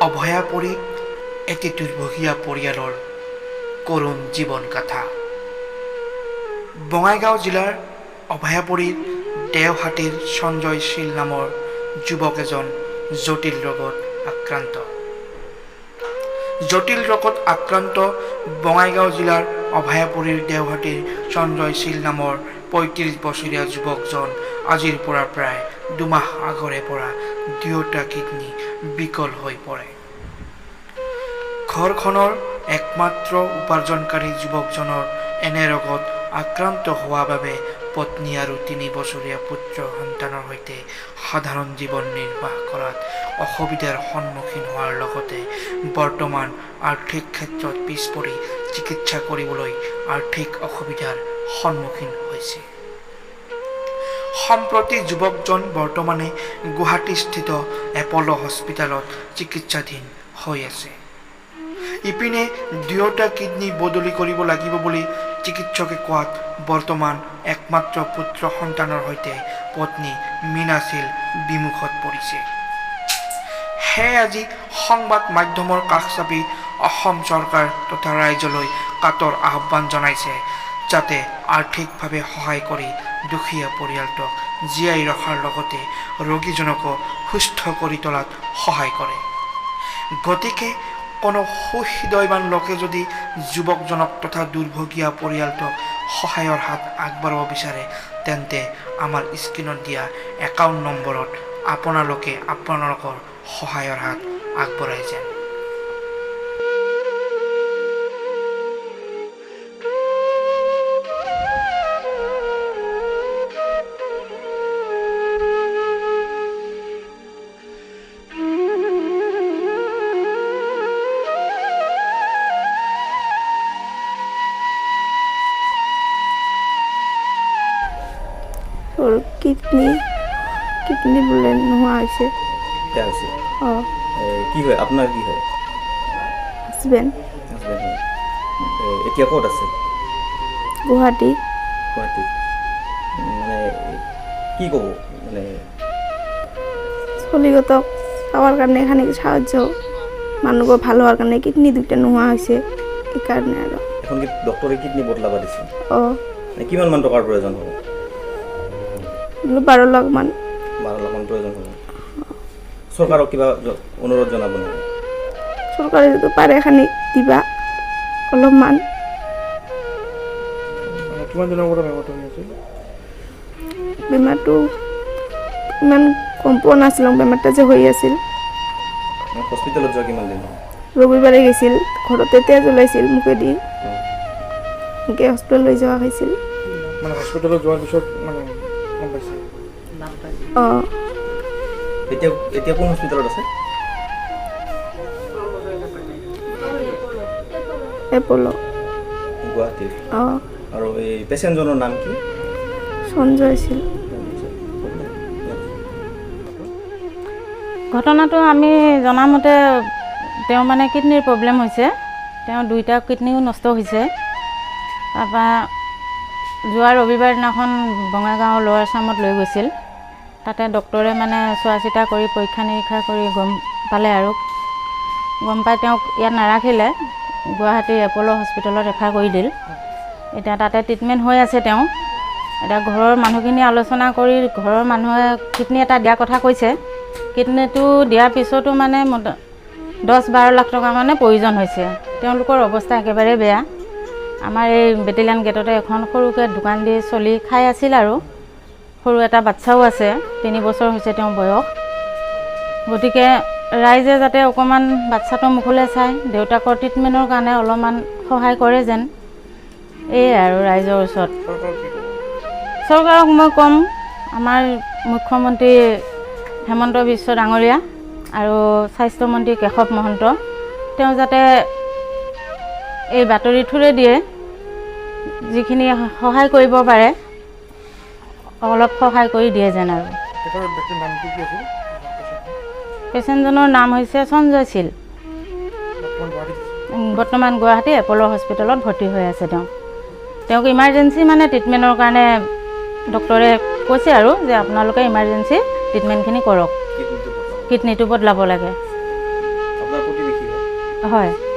অভয়াপুৰী এটি দুৰ্ভগীয়া পৰিয়ালৰ কৰুণ জীৱন গাথা। বঙাইগাঁও জিলাৰ অভয়াপুৰীৰ দেওহাটীৰ সঞ্জয় শীল নামৰ যুৱক এজন জটিল ৰোগত আক্ৰান্ত। জটিল ৰোগত আক্ৰান্ত বঙাইগাঁও জিলাৰ অভয়াপুৰীৰ দেওহাটীৰ সঞ্জয় শীল নামৰ ৩৫ বছৰীয়া যুৱকজন আজিৰ পৰা প্ৰায় ২ মাহ আগৰে পৰা দুয়োটা কিডনী বিকল হৈ পৰে। ঘৰখনৰ একমাত্ৰ উপাৰ্জনকাৰী যুৱকজনৰ এনে ৰোগত আক্ৰান্ত হোৱা বাবে পত্নী আৰু ৩ বছৰীয়া পুত্ৰ সন্তানৰ সৈতে সাধাৰণ জীৱন নিৰ্বাহ কৰাত অসুবিধাৰ সন্মুখীন হোৱাৰ লগতে বৰ্তমান আৰ্থিক ক্ষেত্ৰত পিছ পৰি চিকিৎসা কৰিবলৈ আৰ্থিক অসুবিধাৰ সন্মুখীন হৈছে। সম্প্ৰতি যুৱকজন বৰ্তমানে গুৱাহাটীস্থিত এপ'ল' হস্পিটেলত চিকিৎসাধীন হৈ আছে। ইপিনে দুয়োটা কিডনী বদলি কৰিব লাগিব বুলি চিকিৎসকে কোৱাত বৰ্তমান একমাত্ৰ পুত্ৰ সন্তানৰ সৈতে পত্নী মীনাশীল বিমুখত পৰিছে। সেয়ে আজি সংবাদ মাধ্যমৰ কাষ চাপি অসম চৰকাৰ তথা ৰাইজলৈ কাতৰ আহ্বান জনাইছে, যাতে আৰ্থিকভাৱে সহায় কৰি দুখীয়া পৰিয়ালটোক জীয়াই ৰখাৰ লগতে ৰোগীজনকো সুস্থ কৰি তোলাত সহায় কৰে। গতিকে কোনো সুহৃদয়বান লোকে যদি যুৱকজনক তথা দুৰ্ভগীয়া পৰিয়ালটোক সহায়ৰ হাত আগবঢ়াব বিচাৰে, তেন্তে আমাৰ স্ক্ৰীণত দিয়া একাউণ্ট নম্বৰত আপোনালোকে আপোনালোকৰ সহায়ৰ হাত আগবঢ়াই যেন। ওৰ কিডনি বলে নোহোৱা হৈছে। কি হয় আপোনাৰ? কি হয়? হাজবেণ্ড হয়। এতিয়া ক'ত আছে? গুৱাহাটীত। মানে কি ক'ব, মানে চলিগতক চাৱাৰ কাৰণে খানি সাহায্য, মানুহবোৰ ভাল হোৱাৰ কাৰণে কিডনি দুটা নোহোৱা হৈছে, সেইকাৰণে আৰু এখন কি ডক্টৰে কিডনি বদলাব দিছে? কিমান মান টকাৰ প্ৰয়োজন হ'ব? 12 লাখ মান। 12 লাখ মান প্ৰয়োজন হ'ব। চৰকাৰক কিবা অনুৰোধ জনাব নেকি? চৰকাৰে যদি পাৰে খানি দিবা অলপমান। কিমান দিনৰ পৰা বেমাৰটো হৈ আছিল? বেমাৰটো ইমান গম পোৱা নাছিলোঁ, বেমাৰটা যে হৈ আছিল। হস্পিটেলত যোৱা কিমান দিন হ'ল? ৰবিবাৰে গৈছিল, ঘৰতে তেজ ওলাইছিল মুখেদি, এনেকৈ হস্পিটেল লৈ যোৱা হৈছিল। মানে হস্পিটেলত যোৱাৰ পিছত মানে গম পাইছে? এতিয়া কোন হস্পিটেলত আছে? এপ'ল' গুৱাহাটীত। আৰু এই পেচেণ্টজনৰ নাম কি? সঞ্জয় শীল। ঘটনাটো আমি জনামতে তেওঁ মানে কিডনিৰ প্ৰব্লেম হৈছে, তেওঁ 2টা কিডনিও নষ্ট হৈছে। তাৰপৰা যোৱা ৰবিবাৰ দিনাখন বঙাইগাঁও ল'ৱাৰ আছামত লৈ গৈছিল। তাতে ডক্টৰে মানে চোৱা চিতা কৰি পৰীক্ষা নিৰীক্ষা কৰি গম পালে, আৰু গম পাই তেওঁক ইয়াত নাৰাখিলে, গুৱাহাটীৰ এপ'ল' হস্পিটেলত ৰেফাৰ কৰি দিল। এতিয়া তাতে ট্ৰিটমেণ্ট হৈ আছে তেওঁ। এতিয়া ঘৰৰ মানুহখিনি আলোচনা কৰি ঘৰৰ মানুহে কিডনি এটা দিয়াৰ কথা কৈছে। কিডনিটো দিয়াৰ পিছতো মানে 10-12 লাখ টকা মানে প্ৰয়োজন হৈছে। তেওঁলোকৰ অৱস্থা একেবাৰে বেয়া। আমাৰ এই বেটেলিয়ান গেটতে এখন সৰুকৈ দোকান দি চলি খাই আছিল, আৰু সৰু এটা বাচ্ছাও আছে, 3 বছৰ হৈছে তেওঁৰ বয়স। গতিকে ৰাইজে যাতে অকণমান বাচ্ছাটোৰ মুখলৈ চাই দেউতাকৰ ট্ৰিটমেণ্টৰ কাৰণে অলপমান সহায় কৰে যেন, এয়াই আৰু ৰাইজৰ ওচৰত। চৰকাৰক মই ক'ম, আমাৰ মুখ্যমন্ত্ৰী হেমন্ত বিশ্ব ডাঙৰীয়া আৰু স্বাস্থ্যমন্ত্ৰী কেশৱ মহন্ত, তেওঁ যাতে এই বাতৰি থুৰে দিয়ে, যিখিনি সহায় কৰিব পাৰে অলপ সহায় কৰি দিয়ে যেন। আৰু পেচেণ্টজনৰ নাম হৈছে সঞ্জয় শীল। বৰ্তমান গুৱাহাটী এপ'ল' হস্পিটেলত ভৰ্তি হৈ আছে। তেওঁক ইমাৰ্জেঞ্চি মানে ট্ৰিটমেণ্টৰ কাৰণে ডক্টৰে কৈছে আৰু যে আপোনালোকে ইমাৰ্জেঞ্চি ট্ৰিটমেণ্টখিনি কৰক, কিডনিটো বদলাব লাগে। আপোনাৰ হয়